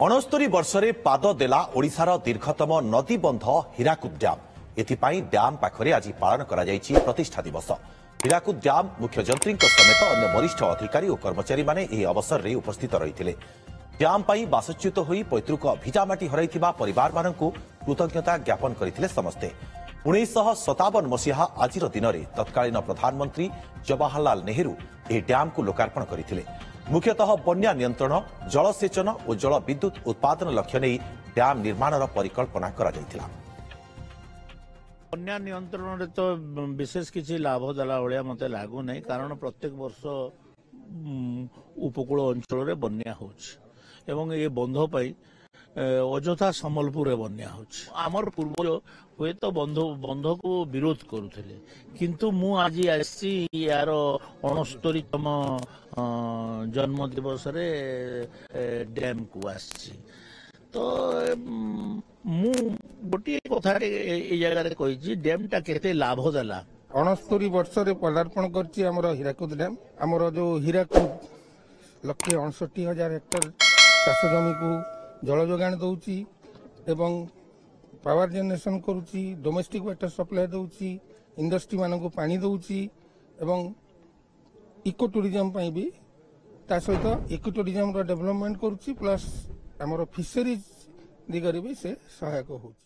69 वर्षरे पाद देला ओडिशार दीर्घतम नदी बंध हीराकुद डैम। एथिपाई डैम पाखरे आज पालन करा जायछि प्रतिष्ठा दिवस। हीराकुद डैम मुख्य जंत्री समेत अन्य वरिष्ठ अधिकारी और कर्मचारी माने एही अवसर रे उपस्थित रहिथिले। डैम पाई बासच्युत होई पैतृक भिजामाटी हराइथिबा परिवार मानकु कृतज्ञता ज्ञापन करथिले समस्ते। 1957 मसीहा आजिर दिन में तत्कालीन प्रधानमंत्री जवाहरलाल नेहरू यह डैम को लोकार्पण करथिले। मुख्यतः बन्या नियंत्रण, जलसेचन और जल विद्युत उत्पादन लक्ष्य नहीं डैम निर्माण परिकल्पना करा जायथिला। बन्या नियंत्रण रे तो विशेष किसी लाभ देला भलिया मते लागू नहीं, कारण प्रत्येक वर्ष उपकूल अंचल रे बन्या होछि एवं ये बंध पाई अଯଥା ସମ୍ବଲପୁରରେ ବନ୍ୟା ହେଉଛି। ଆମର ପୂର୍ବଜ ହୁଏତ ବନ୍ଧକୁ ବିରୋଧ କରୁଥିଲେ, କିନ୍ତୁ ମୁଁ ଆଜି ଆସିଛି ୟାର 69ତମ ଜନ୍ମ ଦିବସରେ ଡ୍ୟାମକୁ ଆସିଛି। ତ ମୁଁ ଗୋଟିଏ କଥା ଏ ଜାଗାରେ କହିଛି, ଡ୍ୟାମଟା କେତେ ଲାଭ ଦେଲା। 69 ବର୍ଷରେ ପଦାର୍ପଣ କରିଛି ଆମର ହୀରାକୁଦ ଡ୍ୟାମ। ଆମର ଯୋଉ ହୀରାକୁଦ 1,69,000 ହେକ୍ଟର ଚାଷ ଜମିକୁ जल जोगाण दौची एवं पावर जनरेशन करुची, डोमेस्टिक वाटर सप्लाई दौची, इंडस्ट्री मानक पानी दौची एवं इको टूरिज्म पई भी ता सहित इको टूरिज्म रो डेवलपमेंट करुची, प्लस हमर फिशरीज दिगरे भी से सहायक होची।